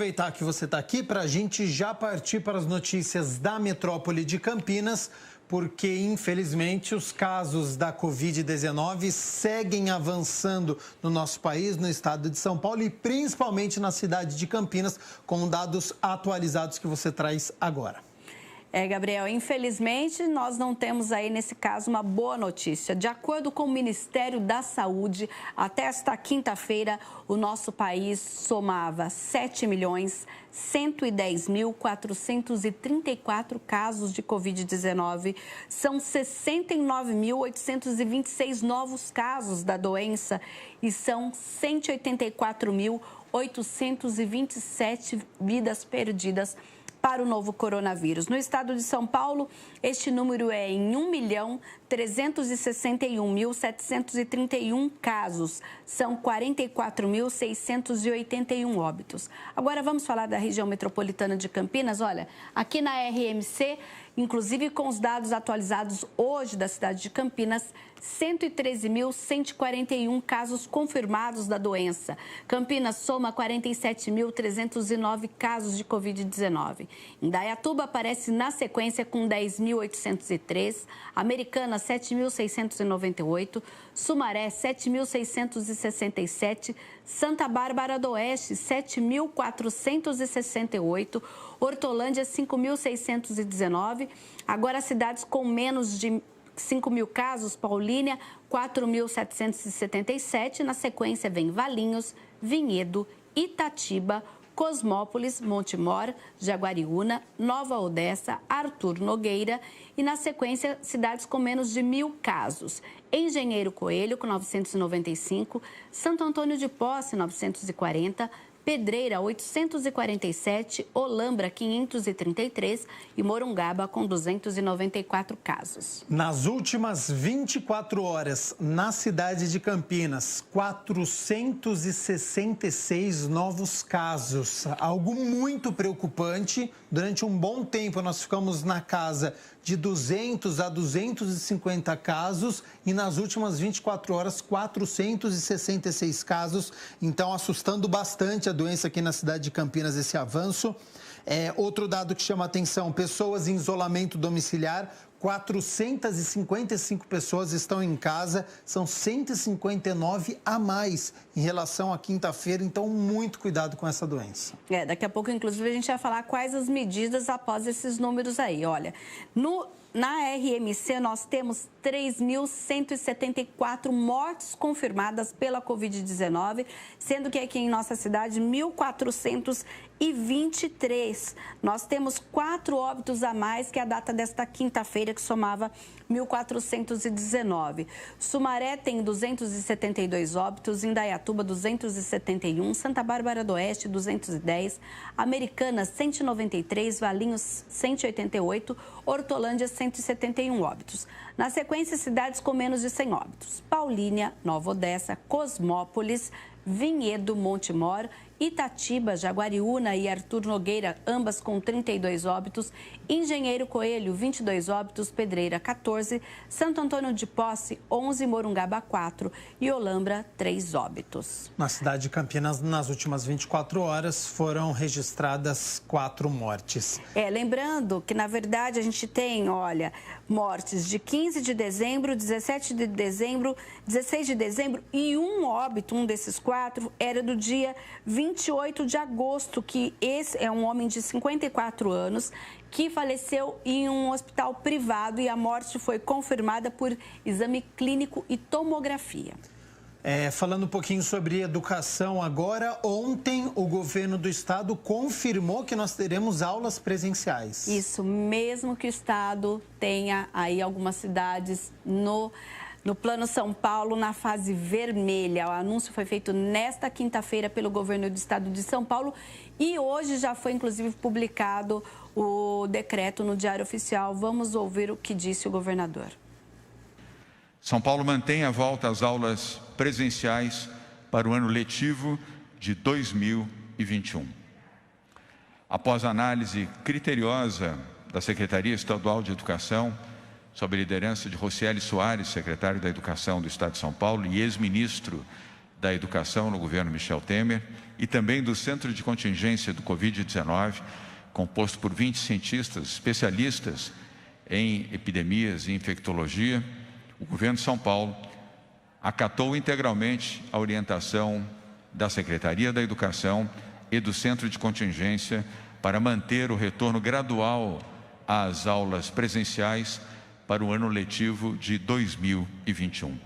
aproveitar que você está aqui para a gente já partir para as notícias da metrópole de Campinas, porque, infelizmente, os casos da Covid-19 seguem avançando no nosso país, no estado de São Paulo e principalmente na cidade de Campinas, com dados atualizados que você traz agora. Gabriel, infelizmente nós não temos aí nesse caso uma boa notícia. De acordo com o Ministério da Saúde, até esta quinta-feira o nosso país somava 7.110.434 casos de Covid-19. São 69.826 novos casos da doença e são 184.827 vidas perdidas para o novo coronavírus. No estado de São Paulo, este número é em 1.361.731 casos. São 44.681 óbitos. Agora vamos falar da região metropolitana de Campinas. Olha, aqui na RMC, inclusive com os dados atualizados hoje da cidade de Campinas, 113.141 casos confirmados da doença. Campinas soma 47.309 casos de Covid-19. Indaiatuba aparece na sequência com 10.803, Americana 7.698, Sumaré 7.667, Santa Bárbara do Oeste 7.468, Hortolândia 5.619. Agora cidades com menos de 5.000 casos, Paulínia, 4.777. Na sequência vem Valinhos, Vinhedo, Itatiba, Cosmópolis, Montemor, Jaguariúna, Nova Odessa, Arthur Nogueira e, na sequência, cidades com menos de 1.000 casos. Engenheiro Coelho, com 995, Santo Antônio de Posse, 940, Pedreira, 847, Olambra, 533 e Morungaba, com 294 casos. Nas últimas 24 horas, na cidade de Campinas, 466 novos casos. Algo muito preocupante. Durante um bom tempo, nós ficamos na casa de 200 a 250 casos e nas últimas 24 horas, 466 casos. Então, assustando bastante a doença aqui na cidade de Campinas, esse avanço. Outro dado que chama a atenção, pessoas em isolamento domiciliar, 455 pessoas estão em casa, são 159 a mais em relação à quinta-feira, então muito cuidado com essa doença. Daqui a pouco, inclusive, a gente vai falar quais as medidas após esses números aí. Olha, na RMC nós temos 3.174 mortes confirmadas pela Covid-19, sendo que aqui em nossa cidade, 1.423. Nós temos 4 óbitos a mais que a data desta quinta-feira, que somava 1.419. Sumaré tem 272 óbitos, Indaiatuba 271, Santa Bárbara do Oeste 210, Americana 193, Valinhos 188, Hortolândia 171 óbitos. Na sequência, cidades com menos de 100 óbitos: Paulínia, Nova Odessa, Cosmópolis, Vinhedo, Montemor, Itatiba, Jaguariúna e Arthur Nogueira, ambas com 32 óbitos, Engenheiro Coelho, 22 óbitos, Pedreira, 14, Santo Antônio de Posse, 11, Morungaba, 4 e Olambra, 3 óbitos. Na cidade de Campinas, nas últimas 24 horas, foram registradas 4 mortes. Lembrando que, na verdade, a gente tem, olha, mortes de 15 de dezembro, 17 de dezembro, 16 de dezembro e um óbito, um desses 4, era do dia 28 de agosto, que esse é um homem de 54 anos que faleceu em um hospital privado e a morte foi confirmada por exame clínico e tomografia. Falando um pouquinho sobre educação agora, ontem o governo do estado confirmou que nós teremos aulas presenciais. Isso, mesmo que o estado tenha aí algumas cidades no Plano São Paulo, na fase vermelha. O anúncio foi feito nesta quinta-feira pelo governo do estado de São Paulo e hoje já foi, inclusive, publicado o decreto no Diário Oficial. Vamos ouvir o que disse o governador. São Paulo mantém a volta às aulas presenciais para o ano letivo de 2021. Após análise criteriosa da Secretaria Estadual de Educação, sob a liderança de Rocieli Soares, secretário da Educação do Estado de São Paulo e ex-ministro da Educação no governo Michel Temer e também do Centro de Contingência do Covid-19, composto por 20 cientistas especialistas em epidemias e infectologia, o governo de São Paulo acatou integralmente a orientação da Secretaria da Educação e do Centro de Contingência para manter o retorno gradual às aulas presenciais para o ano letivo de 2021.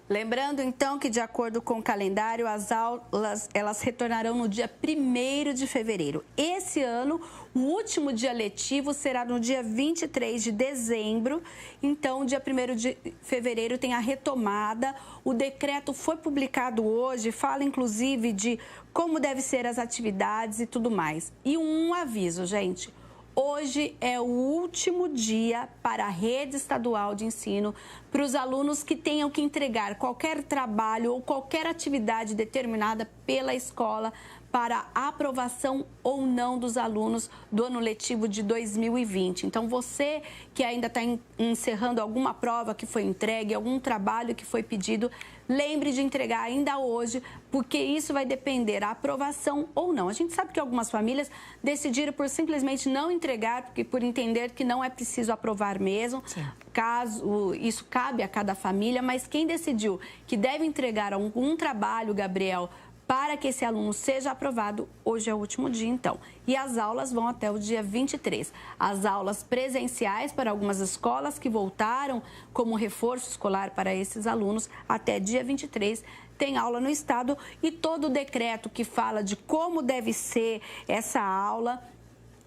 Lembrando, então, que de acordo com o calendário, as aulas elas retornarão no dia 1º de fevereiro. Esse ano, o último dia letivo será no dia 23 de dezembro. Então, dia 1º de fevereiro tem a retomada. O decreto foi publicado hoje, fala inclusive de como devem ser as atividades e tudo mais. E um aviso, gente. Hoje é o último dia para a rede estadual de ensino para os alunos que tenham que entregar qualquer trabalho ou qualquer atividade determinada pela escola para aprovação ou não dos alunos do ano letivo de 2020. Então, você que ainda está encerrando alguma prova que foi entregue, algum trabalho que foi pedido, lembre de entregar ainda hoje, porque isso vai depender da aprovação ou não. A gente sabe que algumas famílias decidiram por simplesmente não entregar, porque por entender que não é preciso aprovar mesmo. Sim. Caso isso cabe a cada família, mas quem decidiu que deve entregar algum trabalho, Gabriel, para que esse aluno seja aprovado, hoje é o último dia, então. E as aulas vão até o dia 23. As aulas presenciais para algumas escolas que voltaram como reforço escolar para esses alunos, até dia 23, tem aula no estado. E todo o decreto que fala de como deve ser essa aula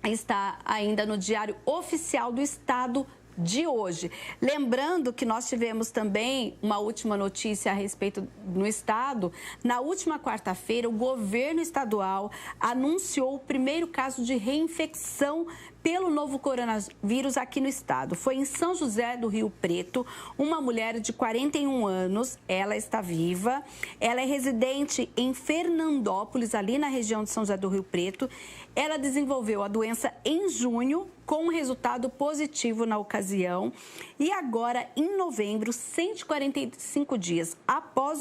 está ainda no Diário Oficial do Estado de hoje. Lembrando que nós tivemos também uma última notícia a respeito no estado. Na última quarta-feira, o governo estadual anunciou o primeiro caso de reinfecção pelo novo coronavírus aqui no estado. Foi em São José do Rio Preto, uma mulher de 41 anos, ela está viva, ela é residente em Fernandópolis, ali na região de São José do Rio Preto. Ela desenvolveu a doença em junho, com um resultado positivo na ocasião. E agora, em novembro, 145 dias após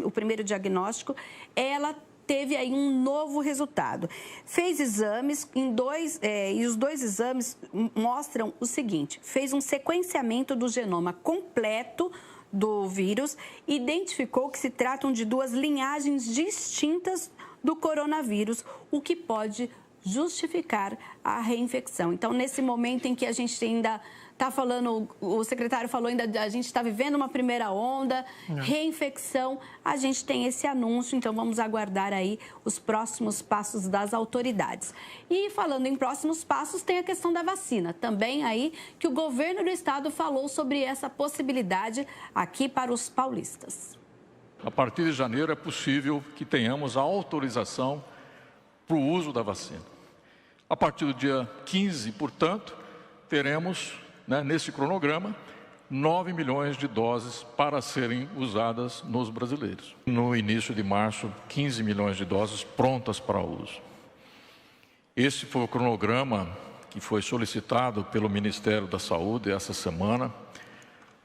o primeiro diagnóstico, ela teve aí um novo resultado. Fez exames e os dois exames mostram o seguinte: fez um sequenciamento do genoma completo do vírus, identificou que se tratam de duas linhagens distintas do coronavírus, o que pode justificar a reinfecção. Então, nesse momento em que a gente ainda está falando, o secretário falou ainda, a gente está vivendo uma primeira onda, reinfecção, a gente tem esse anúncio, então vamos aguardar aí os próximos passos das autoridades. E falando em próximos passos, tem a questão da vacina, também aí que o governo do estado falou sobre essa possibilidade aqui para os paulistas. A partir de janeiro é possível que tenhamos a autorização para o uso da vacina. A partir do dia 15, portanto, teremos, nesse cronograma, 9 milhões de doses para serem usadas nos brasileiros. No início de março, 15 milhões de doses prontas para uso. Esse foi o cronograma que foi solicitado pelo Ministério da Saúde essa semana.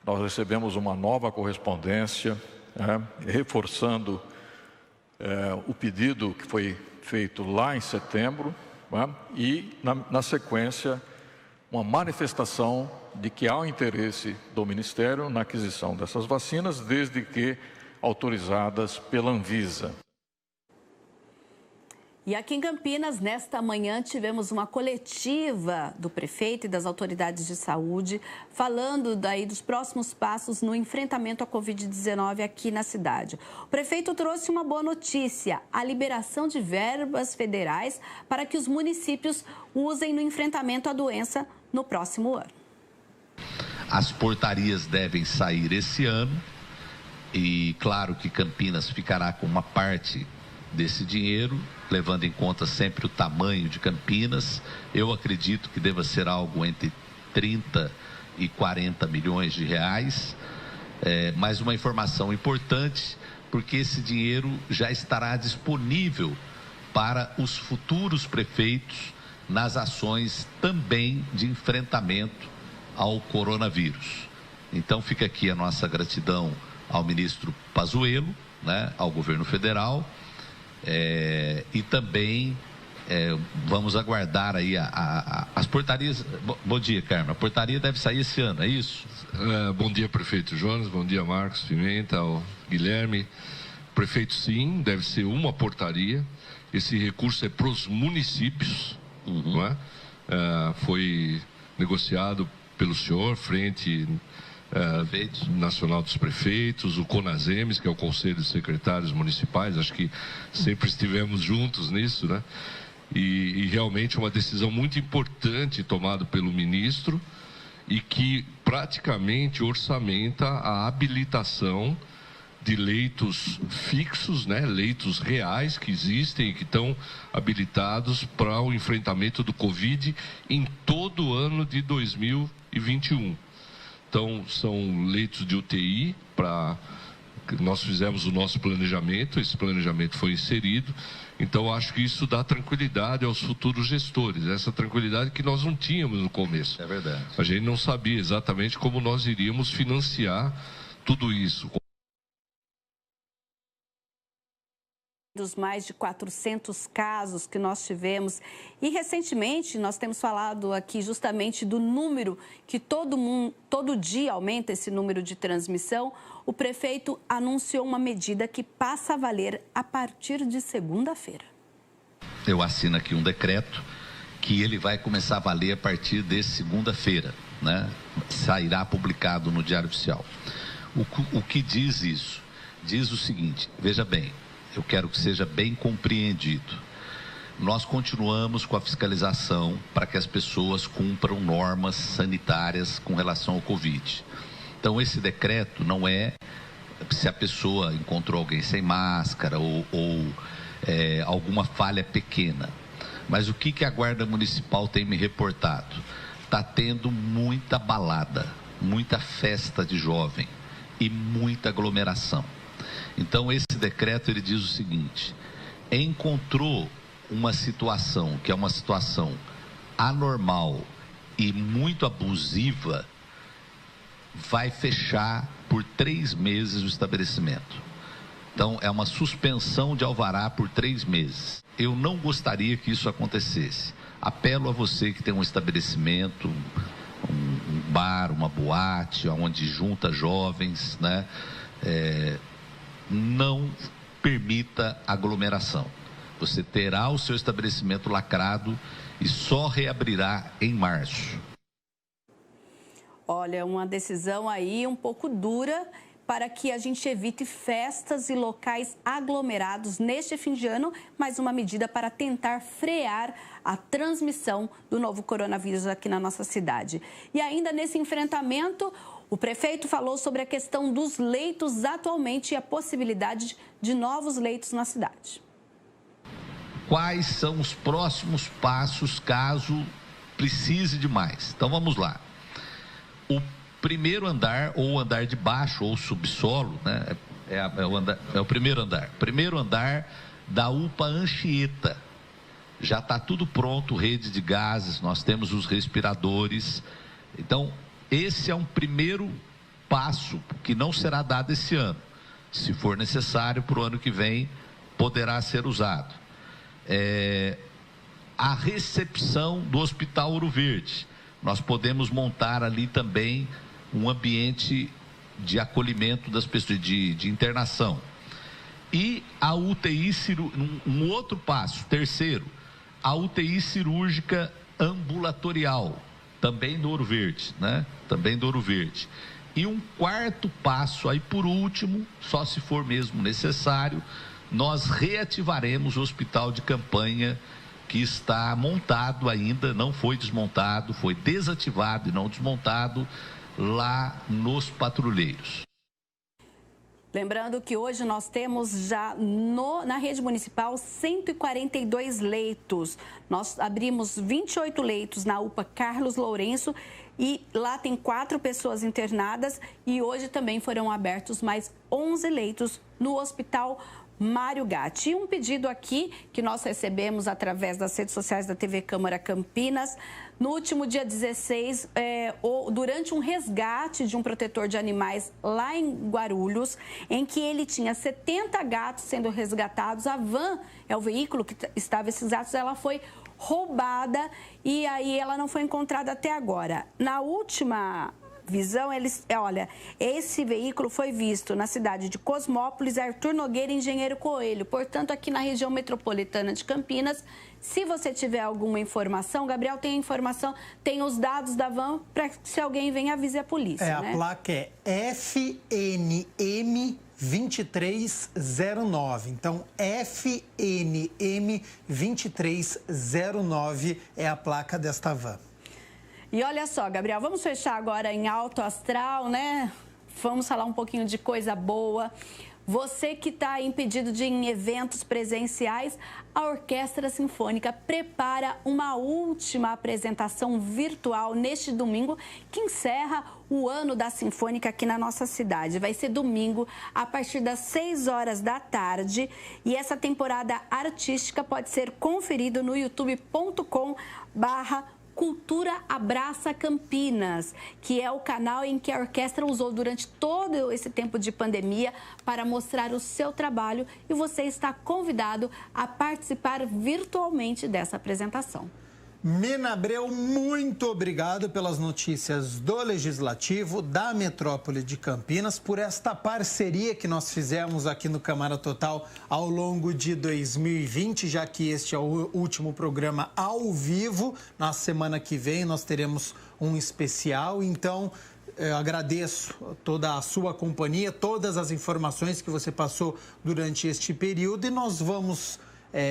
Nós recebemos uma nova correspondência, reforçando o pedido que foi feito lá em setembro, e, na sequência, uma manifestação de que há um interesse do Ministério na aquisição dessas vacinas, desde que autorizadas pela Anvisa. E aqui em Campinas, nesta manhã, tivemos uma coletiva do prefeito e das autoridades de saúde, falando daí dos próximos passos no enfrentamento à Covid-19 aqui na cidade. O prefeito trouxe uma boa notícia: a liberação de verbas federais para que os municípios usem no enfrentamento à doença no próximo ano. As portarias devem sair esse ano e, claro, que Campinas ficará com uma parte desse dinheiro, levando em conta sempre o tamanho de Campinas. Eu acredito que deva ser algo entre 30 e 40 milhões de reais. Mas uma informação importante, porque esse dinheiro já estará disponível para os futuros prefeitos nas ações também de enfrentamento ao coronavírus. Então fica aqui a nossa gratidão ao ministro Pazuello, né, ao governo federal, e também vamos aguardar aí as portarias. Bom dia, Carmen. A portaria deve sair esse ano, é isso? Bom dia, prefeito Jonas. Bom dia, Marcos Pimenta, Guilherme. Prefeito, sim, deve ser uma portaria. Esse recurso é para os municípios, não é? Foi negociado pelo senhor, Frente Nacional dos Prefeitos, o CONASEMES, que é o Conselho de Secretários Municipais. Acho que sempre estivemos juntos nisso, né? E realmente uma decisão muito importante tomada pelo ministro e que praticamente orçamenta a habilitação de leitos fixos, né, leitos reais que existem e que estão habilitados para o enfrentamento do Covid em todo o ano de 2021. Então, são leitos de UTI nós fizemos o nosso planejamento, esse planejamento foi inserido, então acho que isso dá tranquilidade aos futuros gestores, essa tranquilidade que nós não tínhamos no começo. É verdade. A gente não sabia exatamente como nós iríamos financiar tudo isso. Dos mais de 400 casos que nós tivemos. E recentemente nós temos falado aqui justamente do número que todo dia aumenta esse número de transmissão. O prefeito anunciou uma medida que passa a valer a partir de segunda-feira. Eu assino aqui um decreto que ele vai começar a valer a partir de segunda-feira, né? Sairá publicado no Diário Oficial. O que diz isso? Diz o seguinte, veja bem, eu quero que seja bem compreendido. Nós continuamos com a fiscalização para que as pessoas cumpram normas sanitárias com relação ao Covid. Então, esse decreto não é se a pessoa encontrou alguém sem máscara ou alguma falha pequena. Mas o que a Guarda Municipal tem me reportado? Está tendo muita balada, muita festa de jovem e muita aglomeração. Então, esse decreto ele diz o seguinte: encontrou uma situação que é uma situação anormal e muito abusiva, vai fechar por 3 meses o estabelecimento. Então, é uma suspensão de alvará por 3 meses. Eu não gostaria que isso acontecesse. Apelo a você que tem um estabelecimento, um bar, uma boate, onde junta jovens, né? Não permita aglomeração. Você terá o seu estabelecimento lacrado e só reabrirá em março. Olha, uma decisão aí um pouco dura para que a gente evite festas e locais aglomerados neste fim de ano, mas uma medida para tentar frear a transmissão do novo coronavírus aqui na nossa cidade. E ainda nesse enfrentamento, o prefeito falou sobre a questão dos leitos atualmente e a possibilidade de novos leitos na cidade. Quais são os próximos passos caso precise de mais? Então vamos lá. O primeiro andar, ou o andar de baixo, ou subsolo, né? É o primeiro andar. Primeiro andar da UPA Anchieta. Já está tudo pronto, rede de gases, nós temos os respiradores. Então, esse é um primeiro passo que não será dado esse ano. Se for necessário, para o ano que vem, poderá ser usado. A recepção do Hospital Ouro Verde. Nós podemos montar ali também um ambiente de acolhimento das pessoas, de internação. E a UTI, um outro passo, terceiro, a UTI cirúrgica ambulatorial, também do Ouro Verde, né? Também do Ouro Verde. E um quarto passo, aí por último, só se for mesmo necessário, nós reativaremos o hospital de campanha que está montado ainda, não foi desmontado, foi desativado e não desmontado lá nos Patrulheiros. Lembrando que hoje nós temos já na rede municipal 142 leitos. Nós abrimos 28 leitos na UPA Carlos Lourenço e lá tem 4 pessoas internadas e hoje também foram abertos mais 11 leitos no Hospital Mário Gatti. E um pedido aqui que nós recebemos através das redes sociais da TV Câmara Campinas. No último dia 16, durante um resgate de um protetor de animais lá em Guarulhos, em que ele tinha 70 gatos sendo resgatados, a van, o veículo que estava esses gatos, ela foi roubada e aí ela não foi encontrada até agora. Na última visão, esse veículo foi visto na cidade de Cosmópolis, Arthur Nogueira e Engenheiro Coelho, portanto, aqui na região metropolitana de Campinas. Se você tiver alguma informação, Gabriel tem a informação, tem os dados da van, para que se alguém vem, avise a polícia. A placa é FNM 2309. Então, FNM 2309 é a placa desta van. E olha só, Gabriel, vamos fechar agora em alto astral, né? Vamos falar um pouquinho de coisa boa. Você que está impedido de ir em eventos presenciais, a Orquestra Sinfônica prepara uma última apresentação virtual neste domingo, que encerra o ano da Sinfônica aqui na nossa cidade. Vai ser domingo, a partir das 6 horas da tarde. E essa temporada artística pode ser conferida no youtube.com/Cultura Abraça Campinas, que é o canal em que a orquestra usou durante todo esse tempo de pandemia para mostrar o seu trabalho, e você está convidado a participar virtualmente dessa apresentação. Mina Abreu, muito obrigado pelas notícias do Legislativo, da Metrópole de Campinas, por esta parceria que nós fizemos aqui no Câmara Total ao longo de 2020, já que este é o último programa ao vivo. Na semana que vem nós teremos um especial, então eu agradeço toda a sua companhia, todas as informações que você passou durante este período, e nós vamos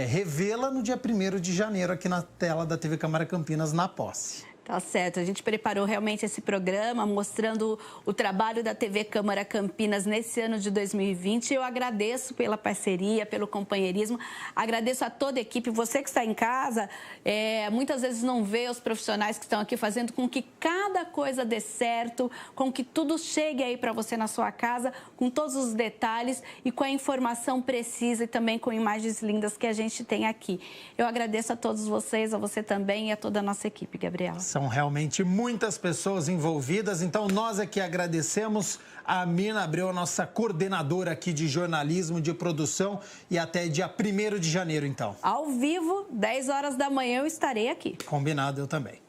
revê-la no dia 1º de janeiro aqui na tela da TV Câmara Campinas, na posse. Tá certo, a gente preparou realmente esse programa mostrando o trabalho da TV Câmara Campinas nesse ano de 2020. Eu agradeço pela parceria, pelo companheirismo, agradeço a toda a equipe. Você que está em casa, muitas vezes não vê os profissionais que estão aqui fazendo com que cada coisa dê certo, com que tudo chegue aí para você na sua casa, com todos os detalhes e com a informação precisa e também com imagens lindas que a gente tem aqui. Eu agradeço a todos vocês, a você também e a toda a nossa equipe, Gabriela. São realmente muitas pessoas envolvidas, então nós aqui agradecemos a Mina Abreu, nossa coordenadora aqui de jornalismo, de produção, e até dia 1º de janeiro, então. Ao vivo, 10 horas da manhã, eu estarei aqui. Combinado, eu também.